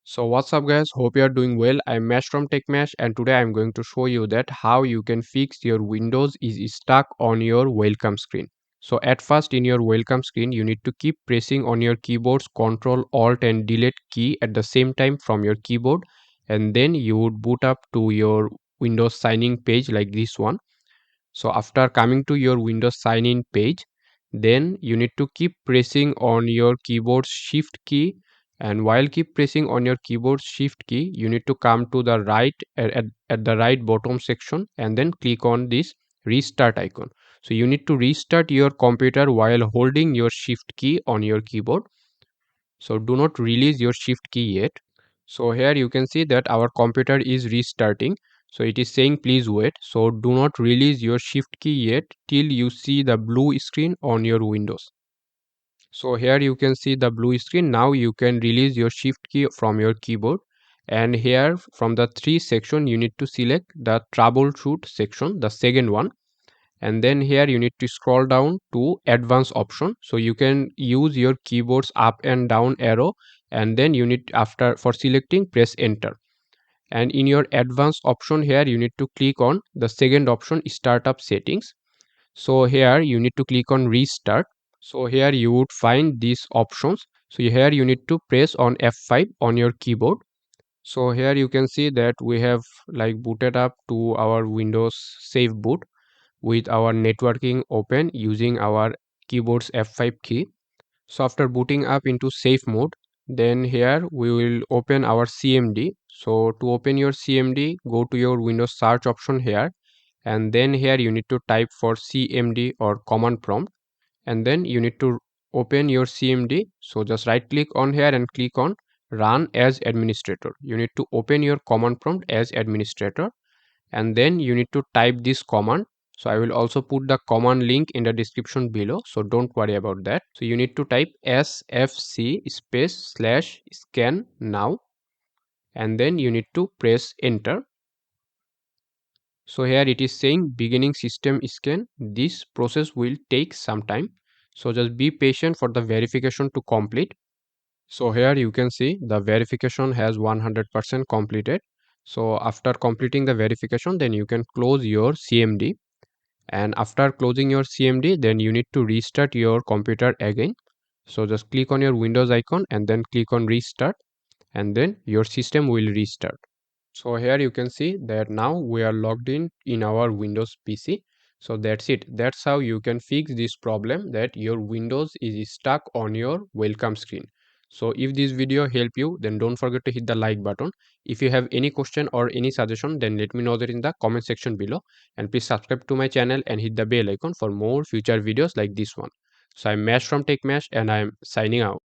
So what's up guys, hope you are doing well. I'm Mesh from TechMesh and today I'm going to show you that how you can fix your Windows is stuck on your welcome screen. So at first in your welcome screen you need to keep pressing on your keyboard's Ctrl Alt and Delete key at the same time from your keyboard, and then you would boot up to your Windows signing page like this one. So after coming to your Windows sign in page, then you need to keep pressing on your keyboard shift key, and while keep pressing on your keyboard shift key you need to come to the right at the right bottom section and then click on this restart icon. So you need to restart your computer while holding your shift key on your keyboard. So do not release your shift key yet. So here you can see that our computer is restarting. So it is saying please wait. So do not release your shift key yet till you see the blue screen on your Windows. So here you can see the blue screen. Now you can release your shift key from your keyboard. And here from the three section you need to select the troubleshoot section, the second one, and then here you need to scroll down to advanced option. So you can use your keyboard's up and down arrow, and then you need, after for selecting, press enter. And in your advanced option here you need to click on the second option, startup settings. So here you need to click on restart. So here you would find these options. So here you need to press on F5 on your keyboard. So here you can see that we have like booted up to our Windows safe boot with our networking open using our keyboard's F5 key. So after booting up into safe mode, then here we will open our CMD. So to open your CMD, go to your Windows search option here, and then here you need to type for CMD or command prompt, and then you need to open your CMD. So just right click on here and click on run as administrator. You need to open your command prompt as administrator, and then you need to type this command. So I will also put the command link in the description below, so don't worry about that. So you need to type sfc space slash scan now, and then you need to press enter. So here it is saying beginning system scan. This process will take some time, so just be patient for the verification to complete. So here you can see the verification has 100% completed. So after completing the verification, then you can close your CMD. And after closing your CMD, then you need to restart your computer again. So just click on your Windows icon and then click on restart, and then your system will restart. So here you can see that now we are logged in our Windows PC. So that's it. That's how you can fix this problem that your Windows is stuck on your welcome screen. So if this video helped you, then don't forget to hit the like button. If you have any question or any suggestion, then let me know that in the comment section below. And please subscribe to my channel and hit the bell icon for more future videos like this one. So I'm Mesh from TechMesh and I'm signing out.